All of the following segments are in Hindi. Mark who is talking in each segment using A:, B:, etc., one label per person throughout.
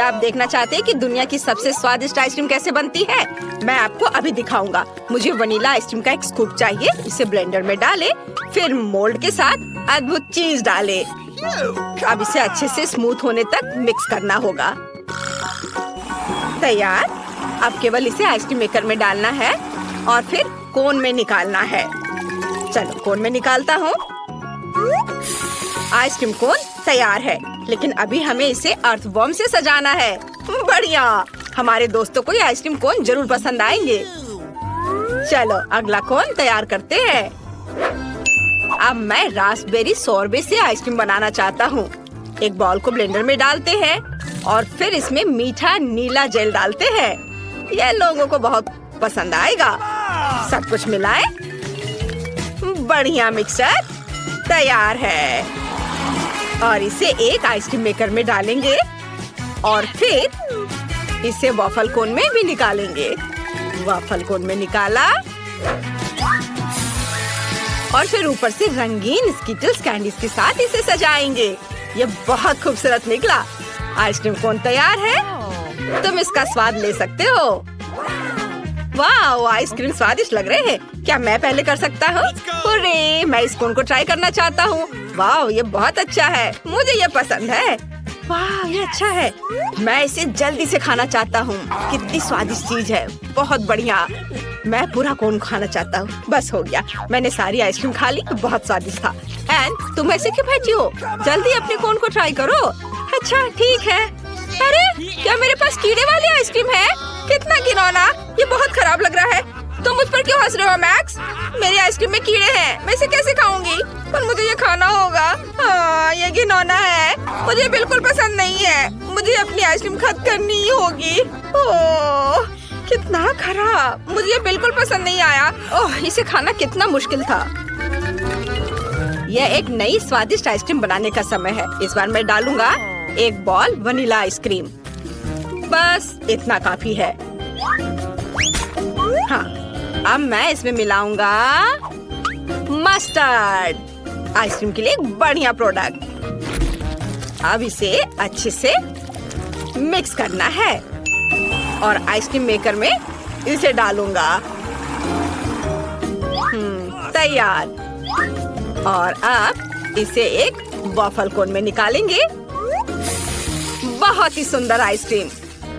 A: क्या आप देखना चाहते हैं कि दुनिया की सबसे स्वादिष्ट आइसक्रीम कैसे बनती है? मैं आपको अभी दिखाऊंगा। मुझे वनीला आइसक्रीम का एक स्कूप चाहिए। इसे ब्लेंडर में डालें, फिर मोल्ड के साथ अद्भुत चीज डालें। अब इसे अच्छे से स्मूथ होने तक मिक्स करना होगा। तैयार। अब केवल इसे आइसक्रीम मेकर में डालना है और फिर कोन में निकालना है। चलो कोन में निकालता हूँ। आइसक्रीम कोन तैयार है, लेकिन अभी हमें इसे अर्थवॉर्म से सजाना है। बढ़िया, हमारे दोस्तों को ये आइसक्रीम कोन जरूर पसंद आएंगे। चलो अगला कोन तैयार करते हैं। अब मैं रास्पबेरी सोरबे से आइसक्रीम बनाना चाहता हूँ। एक बॉल को ब्लेंडर में डालते हैं और फिर इसमें मीठा नीला जेल डालते हैं। यह लोगों को बहुत पसंद आएगा। सब कुछ मिलाएं। बढ़िया, मिक्सचर तैयार है और इसे एक आइसक्रीम मेकर में डालेंगे और फिर इसे वॉफल कोन में भी निकालेंगे। वॉफल कोन में निकाला और फिर ऊपर से रंगीन स्किटल्स कैंडीज के साथ इसे सजाएंगे। ये बहुत खूबसूरत निकला। आइसक्रीम कोन तैयार है। तुम इसका स्वाद ले सकते हो। वाह, आइसक्रीम स्वादिष्ट लग रहे हैं। क्या मैं पहले कर सकता हूँ? अरे, मैं इस कोन को ट्राई करना चाहता हूँ। वाह, ये बहुत अच्छा है। मुझे ये पसंद है। वाह, ये अच्छा है। मैं इसे जल्दी से खाना चाहता हूँ। कितनी स्वादिष्ट चीज है। बहुत बढ़िया। मैं पूरा कोन खाना चाहता हूँ। बस हो गया, मैंने सारी आइसक्रीम खा ली। बहुत स्वादिष्ट था। एंड तुम ऐसे क्यों बैठी हो? जल्दी अपने कोन को ट्राई करो। अच्छा ठीक है। अरे, क्या मेरे पास कीड़े वाली आइसक्रीम है? कितना घिनौना। ये बहुत खराब लग रहा है। तुम मुझ पर क्यों हंस रहे हो मैक्स? मेरी आइसक्रीम में कीड़े हैं। मैं इसे कैसे खाऊंगी? पर मुझे ये खाना होगा। हाँ, ये घिनौना है। मुझे बिल्कुल पसंद नहीं है। मुझे अपनी आइसक्रीम खत्म करनी ही होगी। ओह, कितना खराब। मुझे ये बिल्कुल पसंद नहीं आया। ओह, इसे खाना कितना मुश्किल था। यह एक नई स्वादिष्ट आइसक्रीम बनाने का समय है। इस बार मैं डालूंगा एक बॉल वनीला आइसक्रीम। बस इतना काफी है। हाँ, अब मैं इसमें मिलाऊंगा मस्टर्ड। आइसक्रीम के लिए एक बढ़िया प्रोडक्ट। अब इसे अच्छे से मिक्स करना है और आइसक्रीम मेकर में इसे डालूंगा। तैयार। और अब इसे एक वॉफल कोन में निकालेंगे। बहुत ही सुंदर आइसक्रीम।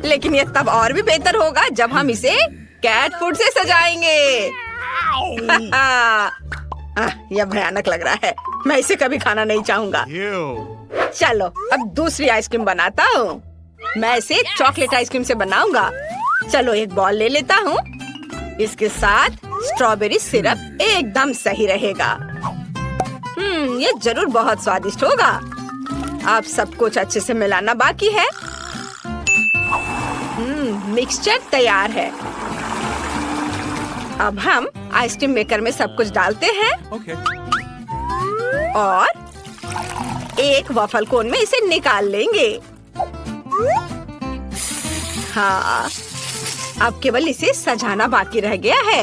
A: लेकिन ये तब और भी बेहतर होगा जब हम इसे कैट फूड से सजाएंगे। यह भयानक लग रहा है। मैं इसे कभी खाना नहीं चाहूंगा। चलो अब दूसरी आइसक्रीम बनाता हूँ। मैं इसे चॉकलेट आइसक्रीम से बनाऊंगा। चलो एक बॉल ले लेता हूँ। इसके साथ स्ट्रॉबेरी सिरप एकदम सही रहेगा। ये जरूर बहुत स्वादिष्ट होगा। अब सब कुछ अच्छे से मिलाना बाकी है। मिक्सचर तैयार है। अब हम आइसक्रीम मेकर में सब कुछ डालते हैं और एक वॉफल कोन में इसे निकाल लेंगे। हाँ, अब केवल इसे सजाना बाकी रह गया है।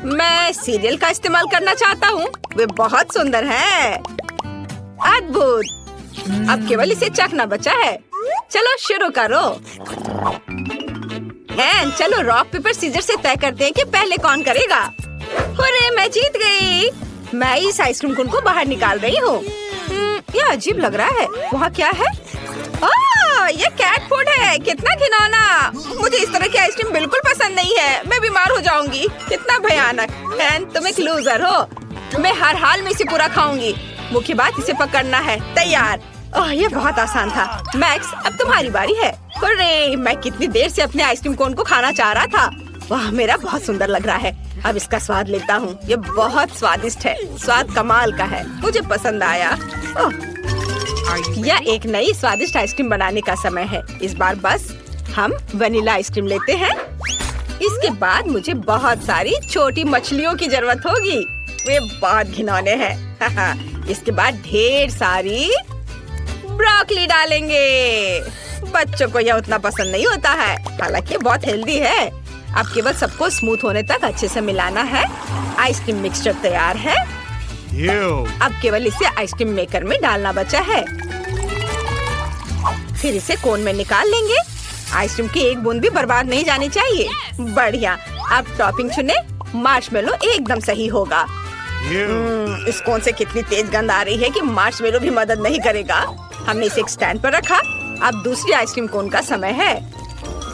A: मैं सीरियल का इस्तेमाल करना चाहता हूँ। वे बहुत सुंदर हैं। अद्भुत। अब केवल इसे चखना बचा है। चलो शुरू करो। चलो रॉक पेपर सीजर से तय करते हैं कि पहले कौन करेगा। अरे, मैं जीत गई। मैं इस आइसक्रीम कोन को बाहर निकाल रही हूँ। यह अजीब लग रहा है। वहाँ क्या है? ये कैट फूड है। कितना घिनौना। मुझे इस तरह की आइसक्रीम बिल्कुल पसंद नहीं है। मैं बीमार हो जाऊंगी। कितना भयानक। तुम एक लूजर हो। मैं हर हाल में इसे पूरा खाऊंगी। मुख्य बात इसे पकड़ना है। तैयार। ओह, ये बहुत आसान था। मैक्स, अब तुम्हारी बारी है। अरे, मैं कितनी देर से अपने आइसक्रीम कोन को खाना चाह रहा था। वाह, मेरा बहुत सुंदर लग रहा है। अब इसका स्वाद लेता हूँ। ये बहुत स्वादिष्ट है। स्वाद कमाल का है। मुझे पसंद आया। यह एक नई स्वादिष्ट आइसक्रीम बनाने का समय है। इस बार बस हम वनीला आइसक्रीम लेते हैं। इसके बाद मुझे बहुत सारी छोटी मछलियों की जरूरत होगी। वे बहुत घिनौने हैं। इसके बाद ढेर सारी ब्रोकली डालेंगे। बच्चों को यह उतना पसंद नहीं होता है, हालांकि बहुत हेल्दी है। अब केवल सबको स्मूथ होने तक अच्छे से मिलाना है। आइसक्रीम मिक्सचर तैयार है। अब केवल इसे आइसक्रीम मेकर में डालना बचा है। फिर इसे कोन में निकाल लेंगे। आइसक्रीम की एक बूंद भी बर्बाद नहीं जानी चाहिए। बढ़िया। अब टॉपिंग चुने। मार्शमेलो एकदम सही होगा। इस कोन से कितनी तेज गंध आ रही है कि मार्शमेलो भी मदद नहीं करेगा। हमने इसे एक स्टैंड पर रखा। अब दूसरी आइसक्रीम कोन का समय है।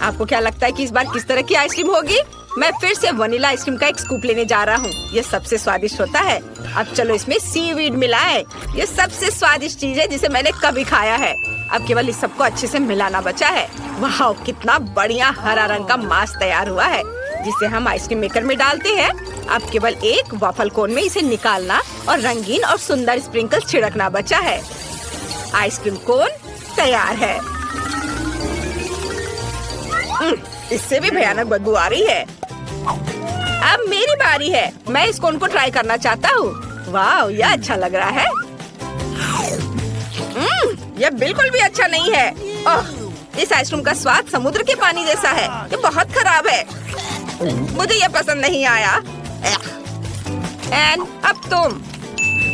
A: आपको क्या लगता है कि इस बार किस तरह की आइसक्रीम होगी? मैं फिर से वनीला आइसक्रीम का एक स्कूप लेने जा रहा हूँ। ये सबसे स्वादिष्ट होता है। अब चलो इसमें सीवीड मिलाएं। ये सबसे स्वादिष्ट चीज है जिसे मैंने कभी खाया है। अब केवल इस सबको अच्छे से मिलाना बचा है। वाह, कितना बढ़िया हरा रंग का मास तैयार हुआ है, जिसे हम आइसक्रीम मेकर में डालते हैं। अब केवल एक वॉफल कोन में इसे निकालना और रंगीन और सुंदर स्प्रिंकल्स छिड़कना बचा है। आइसक्रीम कोन तैयार है। इससे भी भयानक बदबू आ रही है। अब मेरी बारी है। मैं इस कोन को ट्राई करना चाहता हूँ। वाह, यह अच्छा लग रहा है। यह बिल्कुल भी अच्छा नहीं है। इस आइसक्रीम का स्वाद समुद्र के पानी जैसा है। ये बहुत खराब है। मुझे यह पसंद नहीं आया। एंड अब तुम।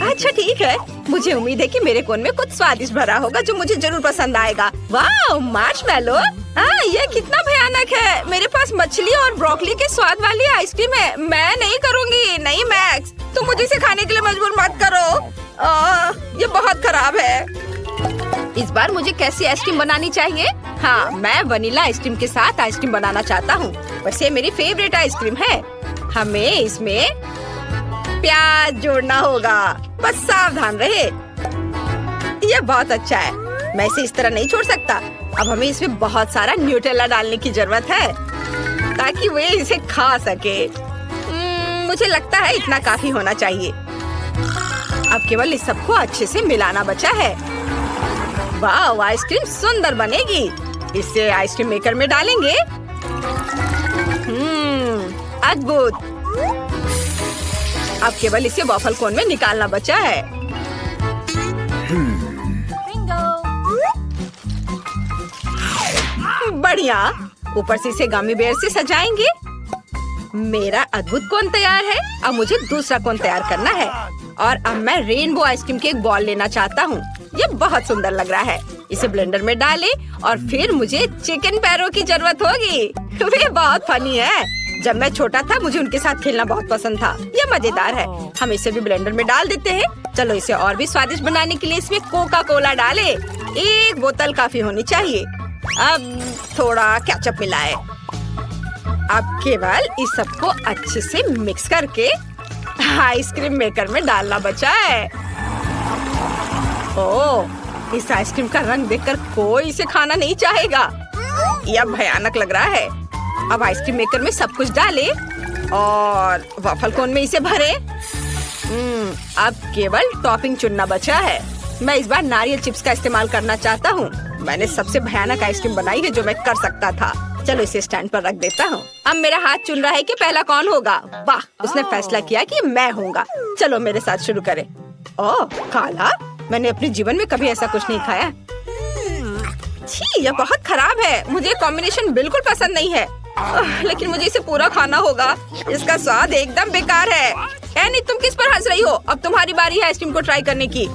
A: अच्छा ठीक है, मुझे उम्मीद है कि मेरे कोन में कुछ स्वादिष्ट भरा होगा जो मुझे जरूर पसंद आएगा। वाह, मार्शमेलो। ये कितना भयानक है। मेरे पास मछली और ब्रोकली के स्वाद वाली आइसक्रीम है। मैं नहीं करूँगी। नहीं मैक्स, तुम मुझे इसे खाने के लिए मजबूर मत करो। ये बहुत खराब है। इस बार मुझे कैसी आइसक्रीम बनानी चाहिए? हाँ, मैं वनीला आइसक्रीम के साथ आइसक्रीम बनाना चाहता हूँ। वैसे ये मेरी फेवरेट आइसक्रीम है। हमें इसमें प्याज जोड़ना होगा। बस सावधान रहे। ये बहुत अच्छा है। मैं इसे इस तरह नहीं छोड़ सकता। अब हमें इसमें बहुत सारा न्यूटेला डालने की जरूरत है ताकि वे इसे खा सके। मुझे लगता है इतना काफी होना चाहिए। अब केवल इस सबको अच्छे से मिलाना बचा है। वाह, आइसक्रीम सुंदर बनेगी। इसे आइसक्रीम मेकर में डालेंगे। अद्भुत। अब केवल इसे वॉफल कोन में निकालना बचा है। बढ़िया। ऊपर से इसे गमी बेयर से सजाएंगे। मेरा अद्भुत कोन तैयार है। अब मुझे दूसरा कोन तैयार करना है और अब मैं रेनबो आइसक्रीम की एक बॉल लेना चाहता हूँ। ये बहुत सुंदर लग रहा है। इसे ब्लेंडर में डालें और फिर मुझे चिकन पैरों की जरूरत होगी। वे बहुत फनी है। जब मैं छोटा था मुझे उनके साथ खेलना बहुत पसंद था। ये मजेदार है। हम इसे भी ब्लेंडर में डाल देते हैं। चलो इसे और भी स्वादिष्ट बनाने के लिए इसमें कोका कोला डालें। एक बोतल काफी होनी चाहिए। अब थोड़ा केचप मिलाएं। अब केवल इस सबको अच्छे से मिक्स करके आइसक्रीम मेकर में डालना बचा है। ओह, इस आइसक्रीम का रंग देखकर कोई इसे खाना नहीं चाहेगा। यह भयानक लग रहा है। अब आइसक्रीम मेकर में सब कुछ डालें और वॉफल कोन में इसे भरें। अब केवल टॉपिंग चुनना बचा है। मैं इस बार नारियल चिप्स का इस्तेमाल करना चाहता हूँ। मैंने सबसे भयानक आइसक्रीम बनाई है जो मैं कर सकता था। चलो इसे स्टैंड पर रख देता हूँ। अब मेरा हाथ चुन रहा है कि पहला कौन होगा। वाह, उसने फैसला किया कि मैं होऊंगा। चलो मेरे साथ शुरू करें। ओह, काला। मैंने अपने जीवन में कभी ऐसा कुछ नहीं खाया। छी, यह बहुत खराब है। मुझे कॉम्बिनेशन बिल्कुल पसंद नहीं है। लेकिन मुझे इसे पूरा खाना होगा। इसका स्वाद एकदम बेकार है। एनी, तुम किस पर हंस रही हो? अब तुम्हारी बारी है आइसक्रीम को ट्राई करने की।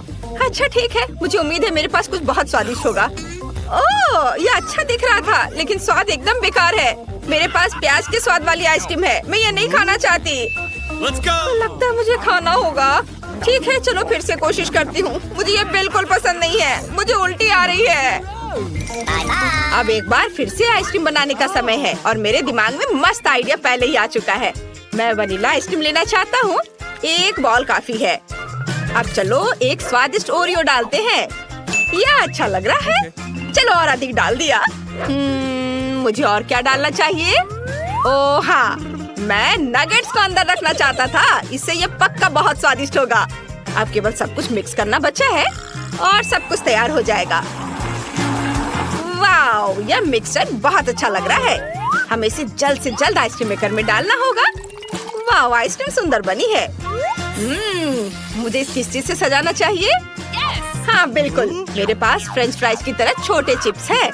A: अच्छा ठीक है, मुझे उम्मीद है मेरे पास कुछ बहुत स्वादिष्ट होगा। ओह, यह अच्छा दिख रहा था लेकिन स्वाद एकदम बेकार है। मेरे पास प्याज के स्वाद वाली आइसक्रीम है। मैं ये नहीं खाना चाहती। लगता है मुझे खाना होगा। ठीक है, चलो फिर से कोशिश करती हूँ। मुझे ये बिल्कुल पसंद नहीं है। मुझे उल्टी आ रही है। अब एक बार फिर से आइसक्रीम बनाने का समय है और मेरे दिमाग में मस्त आइडिया पहले ही आ चुका है। मैं वनीला आइसक्रीम लेना चाहता हूँ। एक बॉल काफी है। अब चलो एक स्वादिष्ट ओरियो डालते हैं। यह अच्छा लग रहा है। चलो और अधिक डाल दिया। मुझे और क्या डालना चाहिए? ओह हाँ, मैं नगेट्स को अंदर रखना चाहता था। इससे ये पक्का बहुत स्वादिष्ट होगा। अब केवल सब कुछ मिक्स करना बचा है और सब कुछ तैयार हो जाएगा। वाओ, यह मिक्सचर बहुत अच्छा लग रहा है। हमें इसे जल्द से जल्द आइसक्रीम मेकर में डालना होगा। वाओ, आइसक्रीम सुंदर बनी है। मुझे इस किस चीज से सजाना चाहिए? हाँ बिल्कुल, मेरे पास फ्रेंच फ्राइज की तरह छोटे चिप्स है।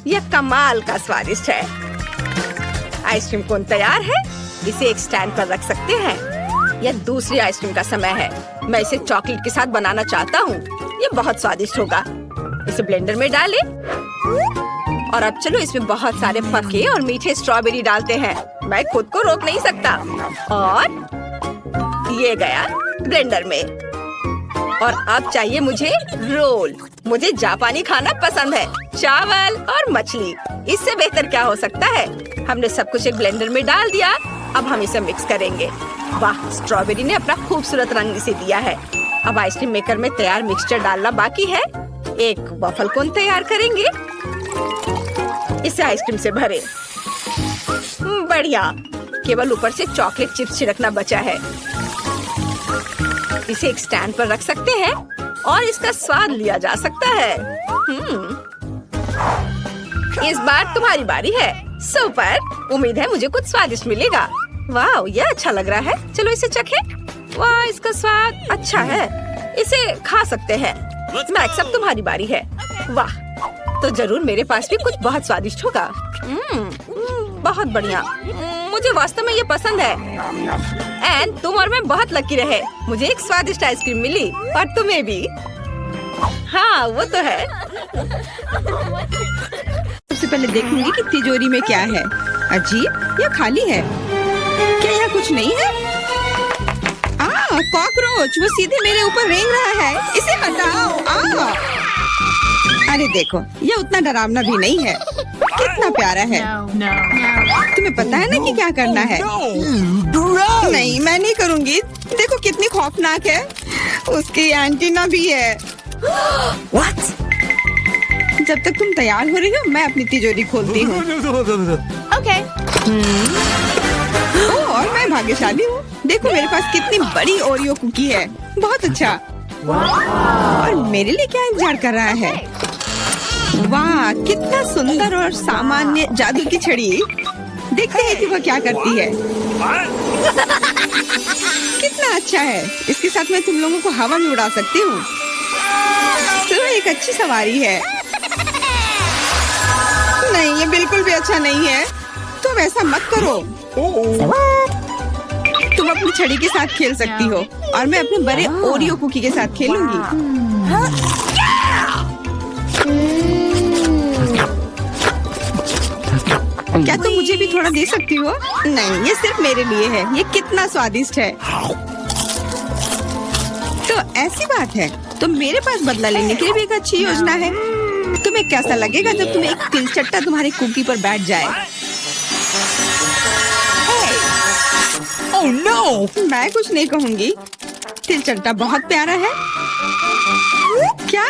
A: यह कमाल का स्वादिष्ट है। आइसक्रीम कोन तैयार है। इसे एक स्टैंड पर रख सकते हैं। यह दूसरी आइसक्रीम का समय है। मैं इसे चॉकलेट के साथ बनाना चाहता हूँ। यह बहुत स्वादिष्ट होगा। इसे ब्लेंडर में डालें और अब चलो इसमें बहुत सारे पके और मीठे स्ट्रॉबेरी डालते हैं। मैं खुद को रोक नहीं सकता और ये गया ब्लेंडर में। और अब चाहिए मुझे रोल। मुझे जापानी खाना पसंद है, चावल और मछली। इससे बेहतर क्या हो सकता है। हमने सब कुछ एक ब्लेंडर में डाल दिया। अब हम इसे मिक्स करेंगे। वाह, स्ट्रॉबेरी ने अपना खूबसूरत रंग इसे दिया है। अब आइसक्रीम मेकर में तैयार मिक्सचर डालना बाकी है। एक वफल कोन तैयार करेंगे। इसे आइसक्रीम से भरें। बढ़िया, केवल ऊपर से चॉकलेट चिप्स छिड़कना बचा है। इसे एक स्टैंड पर रख सकते हैं और इसका स्वाद लिया जा सकता है। इस बार तुम्हारी बारी है। सुपर, उम्मीद है मुझे कुछ स्वादिष्ट मिलेगा। वाह, ये अच्छा लग रहा है। चलो इसे चखें। वाह, इसका स्वाद अच्छा है। इसे खा सकते हैं। मैक्स, अब तुम्हारी बारी है। वाह, तो जरूर मेरे पास भी कुछ बहुत स्वादिष्ट होगा। बहुत बढ़िया, मुझे वास्तव में ये पसंद है। एंड तुम और मैं बहुत लकी रहे। मुझे एक स्वादिष्ट आइसक्रीम मिली और तुम्हें भी। हाँ, वो तो है।
B: सबसे पहले देखूंगी कि तिजोरी में क्या है। अजीब, यह खाली है। क्या यहाँ कुछ नहीं है? कॉकरोच, वो सीधे मेरे ऊपर रेंग रहा है। इसे हटाओ। अरे देखो, ये उतना डरावना भी नहीं है। कितना प्यारा है। तुम्हें पता है ना कि क्या करना है? नहीं, मैं नहीं करूँगी। देखो कितनी खौफनाक है। उसकी एंटीना भी है। What? जब तक तुम तैयार हो रही हो, मैं अपनी तिजोरी खोलती हूँ।
A: ओके।
B: और मैं भाग्यशाली हूँ। देखो मेरे पास कितनी बड़ी ओरियो कुकी है। बहुत अच्छा। और मेरे लिए क्या इंतजार कर रहा है? वाह, कितना सुंदर और सामान्य जादू की छड़ी। देखते हैं कि वह क्या करती है। कितना अच्छा है। इसके साथ मैं तुम लोगों को हवा में उड़ा सकती हूँ। तो एक अच्छी सवारी है। नहीं, ये बिल्कुल भी अच्छा नहीं है। तुम ऐसा मत करो। तुम अपनी छड़ी के साथ खेल सकती हो और मैं अपने बड़े ओरियो कुकी के साथ खेलूंगी। क्या तुम मुझे भी थोड़ा दे सकती हो? नहीं, ये सिर्फ मेरे लिए है। ये कितना स्वादिष्ट है। तो ऐसी बात है, तो मेरे पास बदला लेने के लिए भी एक अच्छी योजना है। तुम्हें कैसा लगेगा जब तुम्हें एक तिलचट्टा तुम्हारी कुकी पर बैठ जाए? Oh, no! मैं कुछ नहीं कहूँगी। तिलचट्टा बहुत प्यारा है। क्या?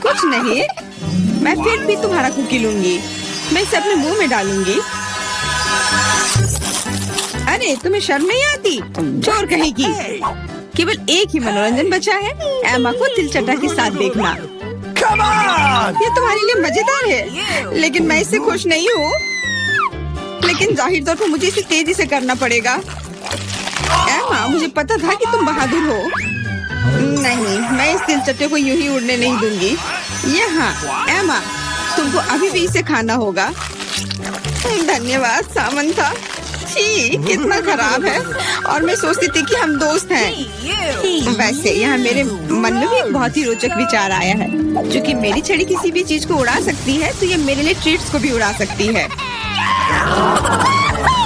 B: कुछ नहीं। मैं फिर भी तुम्हारा कुकी लूंगी। मैं इसे अपने मुंह में डालूंगी। अरे, तुम्हें शर्म नहीं आती? चोर कहेगी। केवल एक ही मनोरंजन बचा है, एमा को तिलचट्टा के साथ देखना। ये तुम्हारे लिए मजेदार है, लेकिन मैं इससे खुश नहीं हूँ। लेकिन जाहिर तौर पर मुझे इसे तेजी से करना पड़ेगा। एमा, मुझे पता था कि तुम बहादुर हो। नहीं, मैं इस तिलचट्टे को यूं ही उड़ने नहीं दूंगी। यहाँ, एमा, तुमको अभी भी इसे खाना होगा। धन्यवाद सामंथा। छी, कितना खराब है। और मैं सोचती थी कि हम दोस्त हैं। वैसे यहाँ मेरे मन में भी एक बहुत ही रोचक विचार आया है। क्योंकि मेरी छड़ी किसी भी चीज को उड़ा सकती है, तो ये मेरे लिए ट्रीट्स को भी उड़ा सकती है।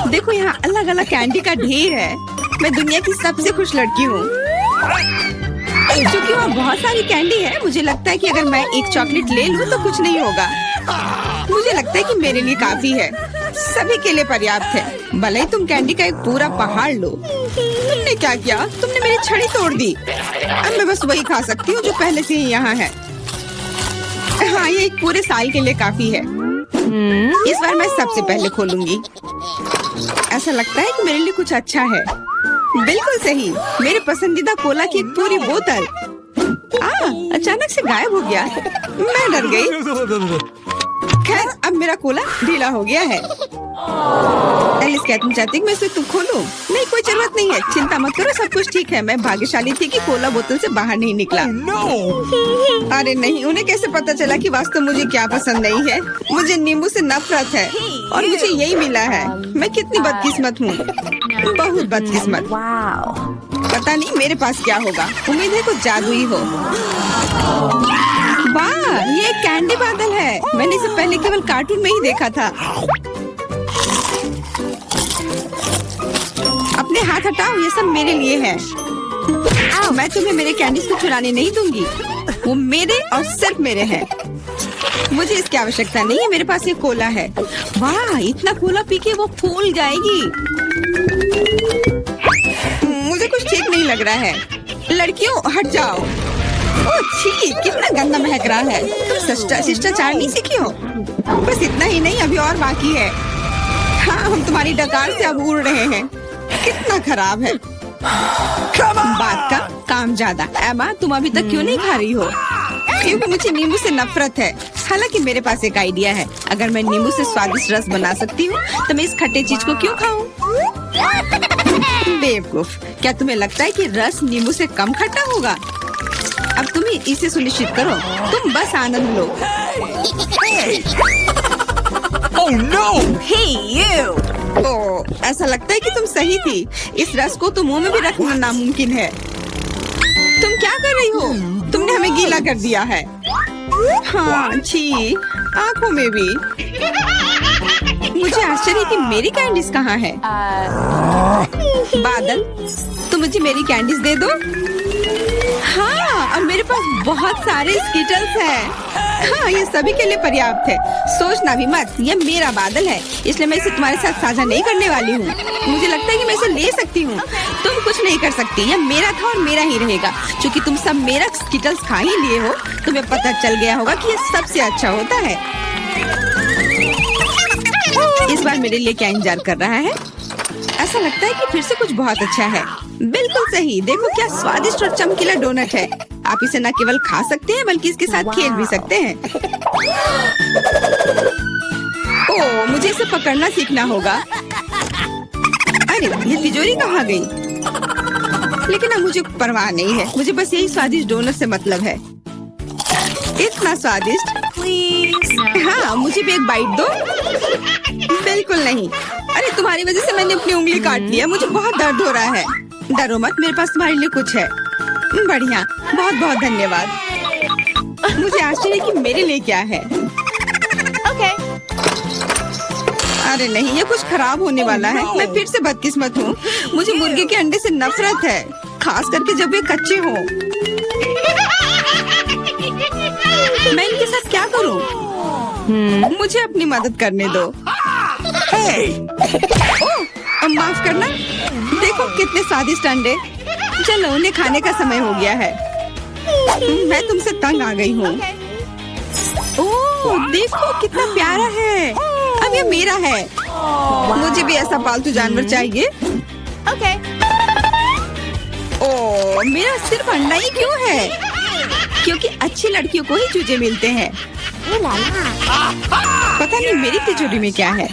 B: देखो, यहाँ अलग अलग कैंडी का ढेर है। मैं दुनिया की सबसे खुश लड़की हूँ। क्योंकि वहाँ बहुत सारी कैंडी है, मुझे लगता है कि अगर मैं एक चॉकलेट ले लूँ तो कुछ नहीं होगा। मुझे लगता है कि मेरे लिए काफी है। सभी के लिए पर्याप्त है। भले ही तुम कैंडी का एक पूरा पहाड़ लो। तुमने क्या किया? तुमने मेरी छड़ी तोड़ दी। अब मैं बस वही खा सकती हूँ जो पहले से ही यहाँ है। हाँ, ये एक पूरे साल के लिए काफी है। इस बार मैं सबसे पहले खोलूंगी। ऐसा लगता है कि मेरे लिए कुछ अच्छा है। बिल्कुल सही, मेरे पसंदीदा कोला की एक पूरी बोतल। अचानक से गायब हो गया। मैं डर गई। खैर, अब मेरा कोला ढीला हो गया है। एलिस, क्या तुम चाहती कि मैं इसे तुम खोलूं? नहीं, कोई जरूरत नहीं है। चिंता मत करो, सब कुछ ठीक है। मैं भाग्यशाली थी कि कोला बोतल से बाहर नहीं निकला। अरे नहीं, उन्हें कैसे पता चला कि वास्तव मुझे क्या पसंद नहीं है? मुझे नींबू से नफरत है और मुझे यही मिला है। मैं कितनी बदकिस्मत हूँ, बहुत बदकिस्मत। पता नहीं मेरे पास क्या होगा। उम्मीद है कुछ जादुई हो। वाह, ये एक कैंडी बादल है। मैंने इसे पहले केवल कार्टून में ही देखा था। अपने हाथ हटाओ, ये सब मेरे लिए है। मैं तुम्हें मेरे कैंडीज को चुराने नहीं दूंगी। वो मेरे और सिर्फ मेरे हैं। मुझे इसकी आवश्यकता नहीं है। मेरे पास ये कोला है। वाह, इतना कोला पी के वो फूल जाएगी। मुझे कुछ ठीक नहीं लग रहा है। लड़कियों, हट जाओ। ओह छी, कितना गंदा महक रहा है। तुम शिष्टाचार नहीं सीखी हो? बस इतना ही नहीं, अभी और बाकी है। हाँ, हम तुम्हारी डकार से अब उड़ रहे हैं। कितना खराब है। बात का काम ज्यादा। एमा, तुम अभी तक क्यों नहीं खा रही हो? क्योंकि मुझे नींबू से नफरत है। हालांकि मेरे पास एक आइडिया है। अगर मैं नींबू से स्वादिष्ट रस बना सकती हूँ तो मैं इस खट्टे चीज को क्यों खाऊं? बेवकूफ, क्या तुम्हें लगता है कि रस नींबू से कम खट्टा होगा? अब तुम ही इसे सुनिश्चित करो। तुम बस आनंद लो।
C: Oh no!
A: Hey you!
B: ओह, ऐसा लगता है कि तुम सही थी। इस रस को तो मुंह में भी रखना नामुमकिन है। तुम क्या कर रही हो? तुमने हमें गीला कर दिया है। हाँ, छी, आँखों में भी। मुझे आश्चर्य कि मेरी कैंडीज कहाँ है? बादल, तुम मुझे मेरी कैंडीज दे दो। हाँ, और मेरे पास बहुत सारे स्कीटल्स हैं। हाँ, ये सभी के लिए पर्याप्त है। सोचना भी मत, ये मेरा बादल है, इसलिए मैं इसे तुम्हारे साथ साझा नहीं करने वाली हूँ। मुझे लगता है कि मैं इसे ले सकती हूँ। तुम कुछ नहीं कर सकती। ये मेरा था और मेरा ही रहेगा। क्योंकि तुम सब मेरा स्कीटल्स खा ही लिए हो, तुम्हें पता चल गया होगा कि ये सबसे अच्छा होता है। इस बार मेरे लिए क्या इंतजार कर रहा है? ऐसा लगता है कि फिर से कुछ बहुत अच्छा है। बिल्कुल सही। देखो क्या स्वादिष्ट और चमकीला डोनट है। आप इसे न केवल खा सकते हैं बल्कि इसके साथ खेल भी सकते हैं। ओह, मुझे इसे पकड़ना सीखना होगा। अरे, ये तिजोरी कहाँ गई? लेकिन अब मुझे परवाह नहीं है। मुझे बस यही स्वादिष्ट डोनट से मतलब है। इतना स्वादिष्ट। हाँ, मुझे भी एक बाइट दो। बिल्कुल नहीं। अरे, तुम्हारी वजह से मैंने अपनी उंगली काट लिया। मुझे बहुत दर्द हो रहा है। डरो मत, मेरे पास तुम्हारे लिए कुछ है। बढ़िया, बहुत बहुत धन्यवाद। मुझे आश्चर्य है कि मेरे लिए क्या है। अरे नहीं, ये कुछ खराब होने वाला है। मैं फिर से बदकिस्मत हूँ। मुझे मुर्गे के अंडे से नफरत है, खास करके जब वे कच्चे हों। मैं इनके साथ क्या करूँ? मुझे अपनी मदद करने दो। ओह, माफ करना। देखो कितने स्वादिष्ट अंडे। चलो, उन्हें खाने का समय हो गया है। मैं तुमसे तंग आ गई हूँ। ओह, देखो कितना प्यारा है। अब ये मेरा है। मुझे भी ऐसा पालतू जानवर चाहिए। ओह, मेरा सिर्फ अंडा ही क्यों है? क्योंकि अच्छी लड़कियों को ही चूजे मिलते हैं। पता नहीं मेरी तिजोरी में क्या है।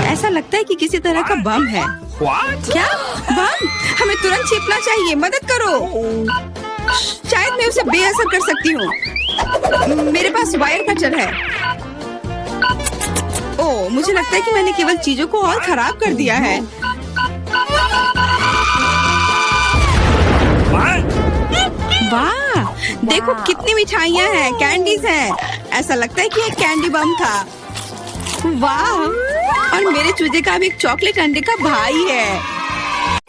B: ऐसा लगता है कि किसी तरह का बम है।
C: What?
B: क्या बम? हमें तुरंत छिपना चाहिए। मदद करो। शायद मैं उसे बेअसर कर सकती हूँ। मेरे पास वायर कटर है। ओह, मुझे लगता है कि मैंने केवल चीजों को और खराब कर दिया है। वाह, देखो कितनी मिठाइयाँ हैं, कैंडीज हैं। ऐसा लगता है कि ये कैंडी बम था। वाह, और मेरे चूजे का अब एक चॉकलेट अंडे का भाई है।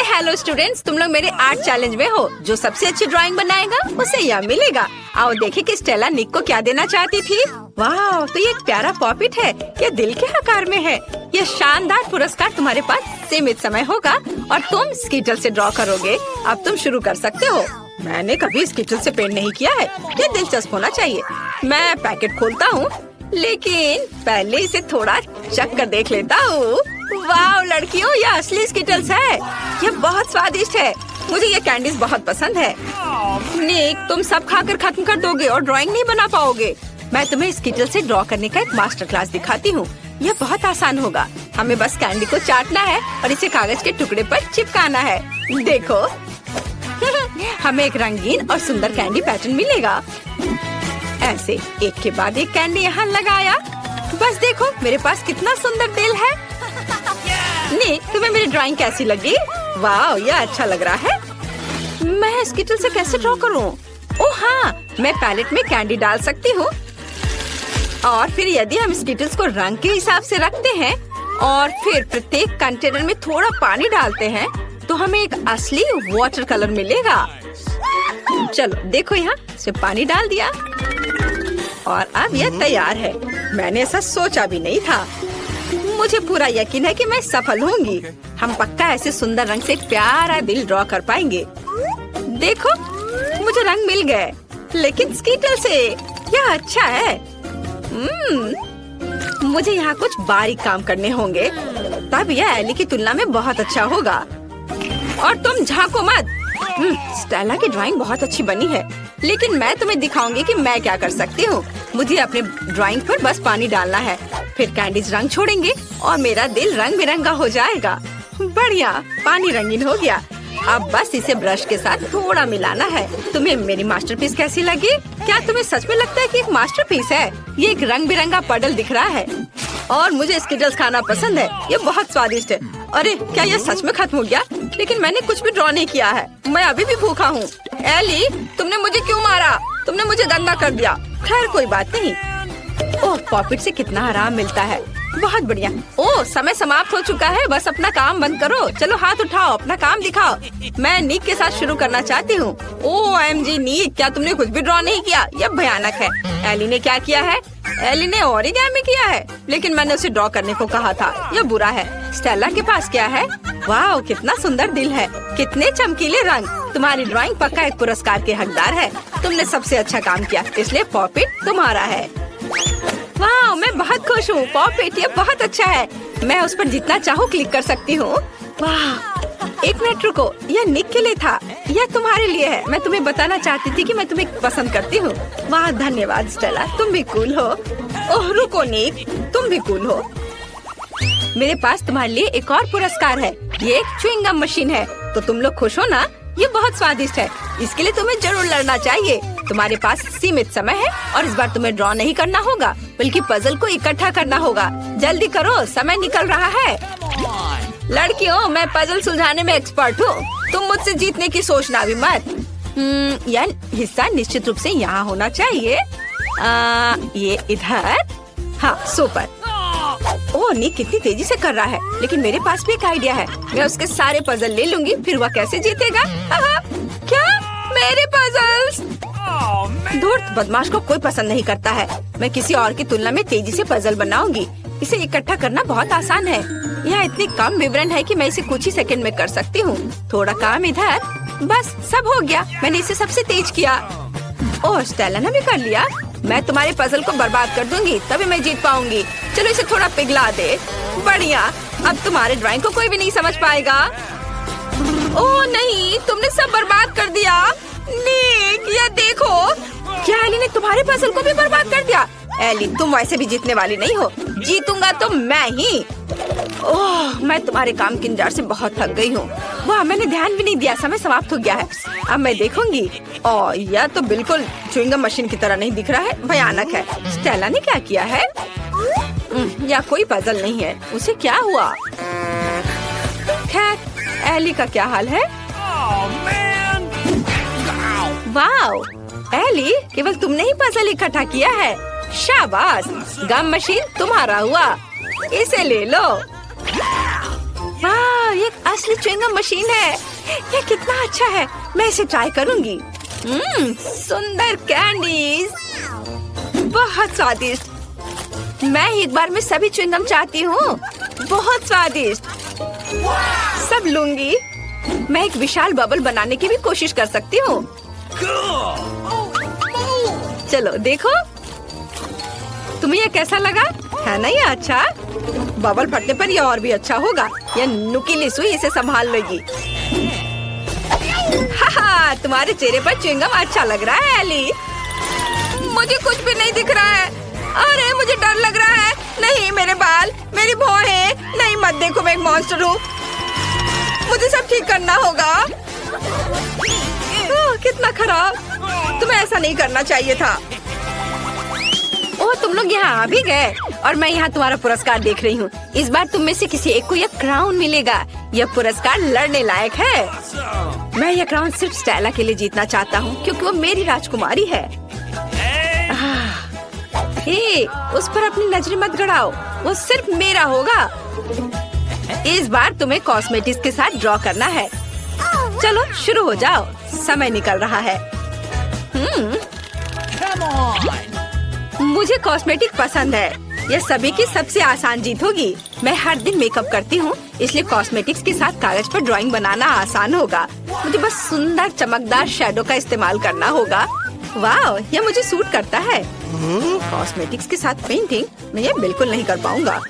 A: हेलो स्टूडेंट्स, तुम लोग मेरे आर्ट चैलेंज में हो। जो सबसे अच्छी ड्राइंग बनाएगा उसे यह मिलेगा। आओ देखें कि स्टेला निक को क्या देना चाहती थी। वाह, तो ये एक प्यारा पॉपिट है। ये दिल के आकार में है। यह शानदार पुरस्कार तुम्हारे पास सीमित समय होगा और तुम स्कीटल से ड्रॉ करोगे। अब तुम शुरू कर सकते हो। मैंने कभी स्कीटल से पेंट नहीं किया है। ये दिलचस्प होना चाहिए। मैं पैकेट खोलता हूँ, लेकिन पहले इसे थोड़ा चख कर देख लेता हूँ। वाह लड़कियों, यह असली स्कीटल्स है। यह बहुत स्वादिष्ट है। मुझे ये कैंडीज बहुत पसंद है। निक, तुम सब खाकर खत्म कर दोगे और ड्राइंग नहीं बना पाओगे। मैं तुम्हें स्कीटल से ड्रॉ करने का एक मास्टर क्लास दिखाती हूँ। यह बहुत आसान होगा। हमें बस कैंडी को चाटना है और इसे कागज के टुकड़े पर चिपकाना है। देखो हमें एक रंगीन और सुंदर कैंडी पैटर्न मिलेगा। ऐसे एक के बाद एक कैंडी यहाँ लगाया। बस देखो मेरे पास कितना सुंदर दिल है। निक, तुम्हें मेरी ड्राइंग कैसी लगी? वाह, यह अच्छा लग रहा है। मैं स्कीटल से कैसे ड्रॉ करूँ? ओह हाँ, मैं पैलेट में कैंडी डाल सकती हूँ। और फिर यदि हम स्किटल्स को रंग के हिसाब से रखते हैं और फिर प्रत्येक कंटेनर में थोड़ा पानी डालते हैं तो हमें एक असली वाटर कलर मिलेगा। चलो देखो, यहाँ से पानी डाल दिया और अब यह तैयार है। मैंने ऐसा सोचा भी नहीं था। मुझे पूरा यकीन है कि मैं सफल होंगी। हम पक्का ऐसे सुंदर रंग से एक प्यारा दिल ड्रॉ कर पाएंगे। देखो, मुझे रंग मिल गए, लेकिन स्कीटर से यह अच्छा है। मुझे यहाँ कुछ बारीक काम करने होंगे, तब यह एली की तुलना में बहुत अच्छा होगा। और तुम झांको मत। स्टेला की ड्राइंग बहुत अच्छी बनी है, लेकिन मैं तुम्हें दिखाऊंगी कि मैं क्या कर सकती हूँ। मुझे अपने ड्राइंग पर बस पानी डालना है, फिर कैंडीज रंग छोड़ेंगे और मेरा दिल रंग बिरंगा हो जाएगा। बढ़िया, पानी रंगीन हो गया। अब बस इसे ब्रश के साथ थोड़ा मिलाना है। तुम्हें मेरी मास्टरपीस कैसी लगी? क्या तुम्हें सच में लगता है कि एक मास्टरपीस है? ये एक रंग बिरंगा पडल दिख रहा है और मुझे स्किटल्स खाना पसंद है। ये बहुत स्वादिष्ट है। अरे क्या यह सच में खत्म हो गया? लेकिन मैंने कुछ भी ड्रॉ नहीं किया है। मैं अभी भी भूखा हूँ। एली, तुमने मुझे क्यों मारा? तुमने मुझे गंदा कर दिया। खैर कोई बात नहीं। ओह, पॉपिट से कितना आराम मिलता है। बहुत बढ़िया। ओह, समय समाप्त हो चुका है। बस अपना काम बंद करो। चलो हाथ उठाओ, अपना काम दिखाओ। मैं निक के साथ शुरू करना चाहती हूँ। OMG निक, क्या तुमने कुछ भी ड्रॉ नहीं किया? यह भयानक है। एली ने क्या किया है? एली ने ओरिगामी किया है, लेकिन मैंने उसे ड्रॉ करने को कहा था। यह बुरा है। स्टेला के पास क्या है? वाह, कितना सुंदर दिल है, कितने चमकीले रंग। तुम्हारी ड्राइंग पक्का एक पुरस्कार के हकदार है। तुमने सबसे अच्छा काम किया, इसलिए पॉपिट तुम्हारा है। वाह, मैं बहुत खुश हूँ। पॉपिट, ये बहुत अच्छा है। मैं उस पर जितना चाहूँ क्लिक कर सकती हूँ। वाह, एक मिनट रुको, यह निक के लिए था। यह तुम्हारे लिए है। मैं तुम्हें बताना चाहती थी कि मैं तुम्हें पसंद करती हूँ। वाह, धन्यवाद स्टेला, तुम भी कूल हो। ओह रुको निक, तुम भी कूल हो। मेरे पास तुम्हारे लिए एक और पुरस्कार है। ये एक च्युइंगम मशीन है। तो तुम लोग खुश हो ना? ये बहुत स्वादिष्ट है। इसके लिए तुम्हें जरूर लड़ना चाहिए। तुम्हारे पास सीमित समय है और इस बार तुम्हें ड्रॉ नहीं करना होगा, बल्कि पजल को इकट्ठा करना होगा। जल्दी करो, समय निकल रहा है। लड़कियों, मैं पजल सुलझाने में एक्सपर्ट हूँ। तुम मुझसे जीतने की सोचना भी मत। यह हिस्सा निश्चित रूप से यहाँ होना चाहिए। ये इधर। हाँ, सुपर। ओह, निक कितनी तेजी से कर रहा है। लेकिन मेरे पास भी एक आइडिया है। मैं उसके सारे पजल ले लूंगी, फिर वह कैसे जीतेगा? क्या? मेरे पजल्स? धूर्त बदमाश को कोई पसंद नहीं करता है। मैं किसी और की तुलना में तेजी से पजल बनाऊंगी। इसे इकट्ठा करना बहुत आसान है। यह इतनी कम विवरण है कि मैं इसे कुछ ही सेकंड में कर सकती हूँ। थोड़ा काम इधर, बस सब हो गया। मैंने इसे सबसे तेज किया। ओह, स्टेला ने भी कर लिया। मैं तुम्हारे पजल को बर्बाद कर दूंगी, तभी मैं जीत पाऊंगी। चलो इसे थोड़ा पिघला दे। बढ़िया, अब तुम्हारे ड्राइंग को कोई भी नहीं समझ पाएगा। ओह नहीं, तुमने सब बर्बाद कर दिया। निक, यह देखो। क्या एली ने तुम्हारे पजल को भी बर्बाद कर दिया? एली, तुम वैसे भी जीतने वाली नहीं हो। जीतूंगा तो मैं ही। ओह, मैं तुम्हारे काम के इंतजार से बहुत थक गई हूँ। वाह, मैंने ध्यान भी नहीं दिया। समय समाप्त हो गया है। अब मैं देखूंगी। ओह, यह तो बिल्कुल च्युइंगम मशीन की तरह नहीं दिख रहा है। भयानक है। स्टेला ने क्या किया है? या कोई पजल नहीं है। उसे क्या हुआ? खैर, एली का क्या हाल है? वाओ, एली, केवल तुमने ही पजल इकट्ठा किया है। शाबाश, गम मशीन तुम्हारा हुआ। इसे ले लो। वाह, ये असली च्युइंगम मशीन है। ये कितना अच्छा है। मैं इसे ट्राई करूंगी। सुंदर कैंडीज, बहुत स्वादिष्ट। मैं एक बार में सभी च्युइंगम चाहती हूँ। बहुत स्वादिष्ट। सब लूंगी। मैं एक विशाल बबल बनाने की भी कोशिश कर सकती हूँ। चलो देखो, तुम्हें यह कैसा लगा? है ना ये अच्छा? बबल फटने पर यह और भी अच्छा होगा। यह नुकीली सुई इसे संभाल लेगी। हाहा, तुम्हारे चेहरे पर च्युइंगम अच्छा लग रहा है एली। मुझे कुछ भी नहीं दिख रहा है। अरे मुझे डर लग रहा है। नहीं, मेरे बाल, मेरी भौहें। नहीं, मत देखो, मैं एक मॉन्स्टर हूँ। मुझे सब ठीक करना होगा। कितना खराब। तुम्हें ऐसा नहीं करना चाहिए था। ओह, तुम लोग यहाँ आ भी गए और मैं यहाँ तुम्हारा पुरस्कार देख रही हूँ। इस बार तुम में से किसी एक को यह क्राउन मिलेगा। यह पुरस्कार लड़ने लायक है। मैं यह क्राउन सिर्फ स्टेला के लिए जीतना चाहता हूँ क्योंकि वो मेरी राजकुमारी है। हे, उस पर अपनी नजरें मत गड़ाओ, वो सिर्फ मेरा होगा। इस बार तुम्हें कॉस्मेटिक्स के साथ ड्रॉ करना है। चलो शुरू हो जाओ, समय निकल रहा है। मुझे कॉस्मेटिक पसंद है। यह सभी की सबसे आसान जीत होगी। मैं हर दिन मेकअप करती हूँ, इसलिए कॉस्मेटिक्स के साथ कागज पर ड्राइंग बनाना आसान होगा। मुझे बस सुंदर चमकदार शैडो का इस्तेमाल करना होगा। वाह, यह मुझे सूट करता है। कॉस्मेटिक्स के साथ पेंटिंग मैं ये बिल्कुल नहीं कर पाऊंगा।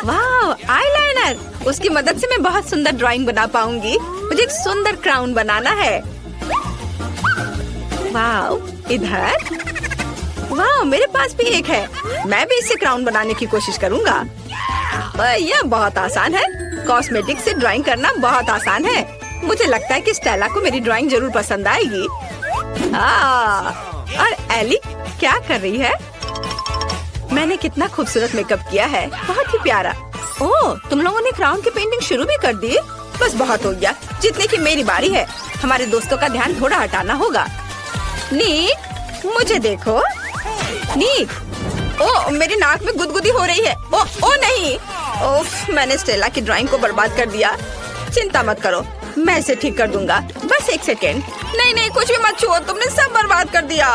A: वाह, आईलाइनर, उसकी मदद से मैं बहुत सुंदर ड्राइंग बना पाऊंगी। मुझे एक सुंदर क्राउन बनाना है। वाह, इधर, वाह, मेरे पास भी एक है। मैं भी इससे क्राउन बनाने की कोशिश करूंगा। यह बहुत आसान है। कॉस्मेटिक से ड्राइंग करना बहुत आसान है। मुझे लगता है कि स्टेला को मेरी ड्राइंग जरूर पसंद आएगी। और एली क्या कर रही है? मैंने कितना खूबसूरत मेकअप किया है, बहुत ही प्यारा। ओह, तुम लोगों ने क्राउन की पेंटिंग शुरू भी कर दी? बस बहुत हो गया, जितने की मेरी बारी है। हमारे दोस्तों का ध्यान थोड़ा हटाना होगा। नीक, मुझे देखो। नीक, ओह, मेरी नाक में गुदगुदी हो रही है। ओ नहीं, ओफ, मैंने स्टेला की ड्राइंग को बर्बाद कर दिया। चिंता मत करो, मैं इसे ठीक कर दूंगा। बस एक सेकेंड। नहीं, कुछ भी मत छुओ, तुमने सब बर्बाद कर दिया।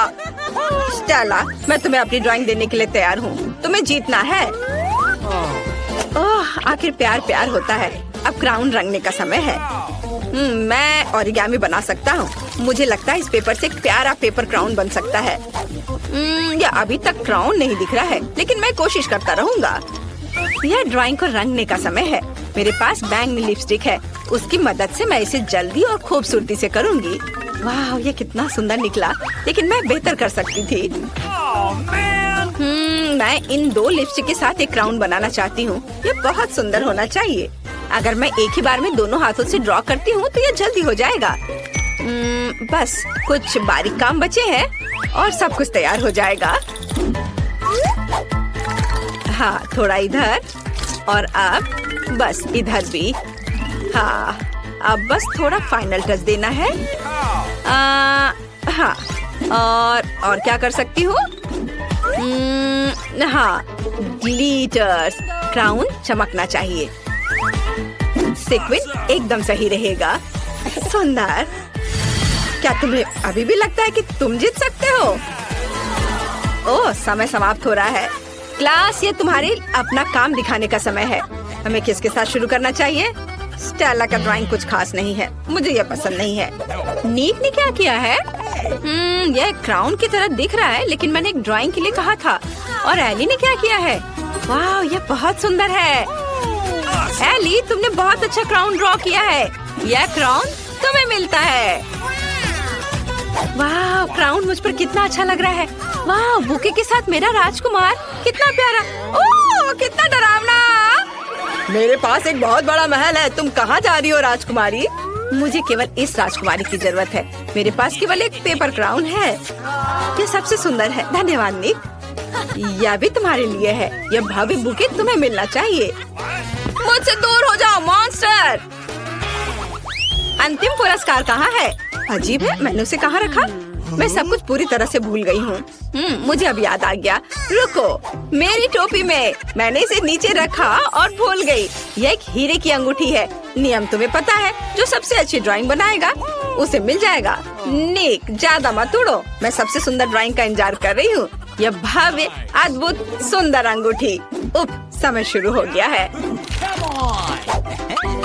A: स्टेला, मैं तुम्हें अपनी ड्राइंग देने के लिए तैयार हूँ। तुम्हें जीतना है। ओह, आखिर प्यार होता है। अब क्राउन रंगने का समय है। मैं ओरिगामी बना सकता हूँ। मुझे लगता है इस पेपर से एक प्यारा पेपर क्राउन बन सकता है। या अभी तक क्राउन नहीं दिख रहा है, लेकिन मैं कोशिश करता रहूंगा। यह ड्राइंग को रंगने का समय है। मेरे पास बैंगनी लिपस्टिक है, उसकी मदद से मैं इसे जल्दी और खूबसूरती से करूंगी। वाह, ये कितना सुंदर निकला, लेकिन मैं बेहतर कर सकती थी। मैं इन दो लिपस्टिक के साथ एक क्राउन बनाना चाहती हूँ। ये बहुत सुंदर होना चाहिए। अगर मैं एक ही बार में दोनों हाथों से ड्रॉ करती हूँ तो ये जल्दी हो जाएगा। बस कुछ बारीक काम बचे हैं और सब कुछ तैयार हो जाएगा। हाँ, थोड़ा इधर और अब बस इधर भी। हाँ, अब बस थोड़ा फाइनल टच देना है। हाँ, और क्या कर सकती हूँ? हाँ, ग्लिटर्स। क्राउन चमकना चाहिए। सीक्वेंस एकदम सही रहेगा। सुंदर। क्या तुम्हें अभी भी लगता है कि तुम जीत सकते हो? ओह, समय समाप्त हो रहा है। क्लास, ये तुम्हारे अपना काम दिखाने का समय है। हमें किसके साथ शुरू करना चाहिए? स्टेला का ड्राइंग कुछ खास नहीं है, मुझे यह पसंद नहीं है। नीक ने क्या किया है? यह क्राउन की तरह दिख रहा है, लेकिन मैंने एक ड्राइंग के लिए कहा था। और एली ने क्या किया है? वाह, यह बहुत सुंदर है। एली, तुमने बहुत अच्छा क्राउन ड्रॉ किया है। यह क्राउन तुम्हें मिलता है। वाह, क्राउन मुझ पर कितना अच्छा लग रहा है। वाह, बुके के साथ मेरा राजकुमार, कितना प्यारा। ओह, कितना डरावना। मेरे पास एक बहुत बड़ा महल है। तुम कहाँ जा रही हो राजकुमारी? मुझे केवल इस राजकुमारी की जरूरत है। मेरे पास केवल एक पेपर क्राउन है। यह सबसे सुंदर है। धन्यवाद निक। यह भी तुम्हारे लिए है। यह भव्य बुके तुम्हें मिलना चाहिए। मुझसे दूर हो जाओ मॉन्स्टर। अंतिम पुरस्कार कहाँ है? अजीब है, मैंने उसे कहाँ रखा? मैं सब कुछ पूरी तरह से भूल गई हूँ। मुझे अब याद आ गया। रुको, मेरी टोपी में मैंने इसे नीचे रखा और भूल गई। यह एक हीरे की अंगूठी है। नियम तुम्हें पता है, जो सबसे अच्छी ड्राइंग बनाएगा उसे मिल जाएगा। निक, ज्यादा मत उड़ो। मैं सबसे सुंदर ड्राइंग का इंतजार कर रही हूँ। यह भव्य, अद्भुत, सुंदर अंगूठी। समय शुरू हो गया है।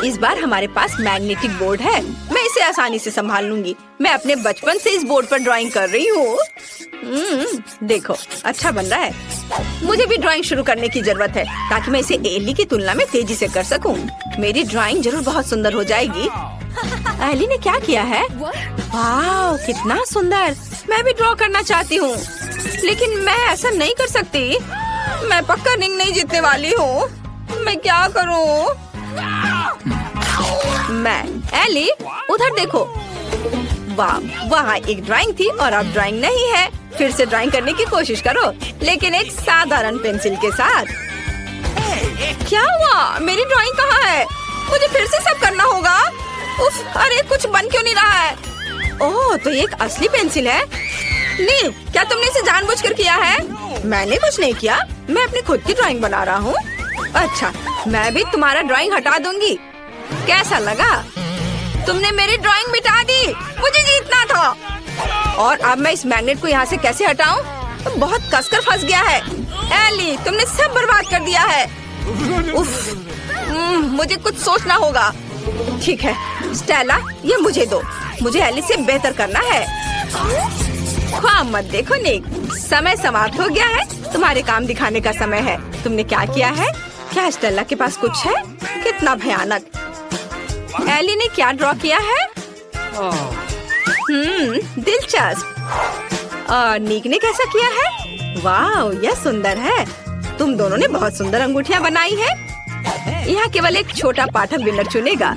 A: इस बार हमारे पास मैग्नेटिक बोर्ड है। मैं इसे आसानी से संभाल लूंगी। मैं अपने बचपन से इस बोर्ड पर ड्राइंग कर रही हूँ। देखो, अच्छा बन रहा है। मुझे भी ड्राइंग शुरू करने की जरूरत है ताकि मैं इसे एली की तुलना में तेजी से कर सकूं। मेरी ड्राइंग जरूर बहुत सुंदर हो जाएगी। एली ने क्या किया है? वाह, कितना सुंदर। मैं भी ड्रॉ करना चाहती हूँ, लेकिन मैं ऐसा नहीं कर सकती। मैं पक्का रिंग नहीं जीतने वाली हूँ। मैं क्या करूँ? एली, उधर देखो। वाह, वहाँ एक ड्राइंग थी और अब ड्राइंग नहीं है। फिर से ड्राइंग करने की कोशिश करो, लेकिन एक साधारण पेंसिल के साथ। क्या हुआ? मेरी ड्राइंग कहाँ है? मुझे फिर से सब करना होगा। उफ, अरे कुछ बन क्यों नहीं रहा है? ओह, तो ये एक असली पेंसिल है। नीव, क्या तुमने इसे जानबूझकर किया है? मैंने कुछ नहीं किया, मैं अपनी खुद की ड्राइंग बना रहा हूँ। अच्छा, मैं भी तुम्हारा ड्राइंग हटा दूंगी। कैसा लगा? तुमने मेरी ड्राइंग मिटा दी। मुझे जीतना था। और अब मैं इस मैग्नेट को यहाँ से कैसे हटाऊं? बहुत कसकर फंस गया है। एली, तुमने सब बर्बाद कर दिया है। उफ, मुझे कुछ सोचना होगा। ठीक है स्टेला, ये मुझे दो। मुझे एली से बेहतर करना है। ख्वाब मत देखो निक, समय समाप्त हो गया है। तुम्हारे काम दिखाने का समय है। तुमने क्या किया है? क्या स्टेला के पास कुछ है? कितना भयानक। एली ने क्या ड्रॉ किया है? दिलचस्प। और निक ने कैसा किया है? वाह, यह सुंदर है। तुम दोनों ने बहुत सुंदर अंगूठियां बनाई है। यहाँ केवल एक छोटा पाठक विनर चुनेगा।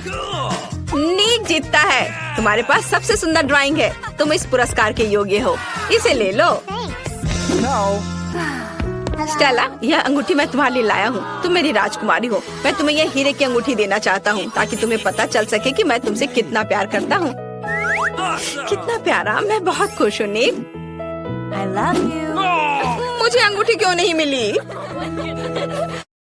A: निक जीतता है। तुम्हारे पास सबसे सुंदर ड्राइंग है। तुम इस पुरस्कार के योग्य हो। इसे ले लो। स्टेला, यह अंगूठी मैं तुम्हारे लिए लाया हूँ। तुम मेरी राजकुमारी हो। मैं तुम्हें यह हीरे की अंगूठी देना चाहता हूँ ताकि तुम्हें पता चल सके कि मैं तुमसे कितना प्यार करता हूँ। कितना प्यारा, मैं बहुत खुश हूँ निक। I love you। मुझे अंगूठी क्यों नहीं मिली?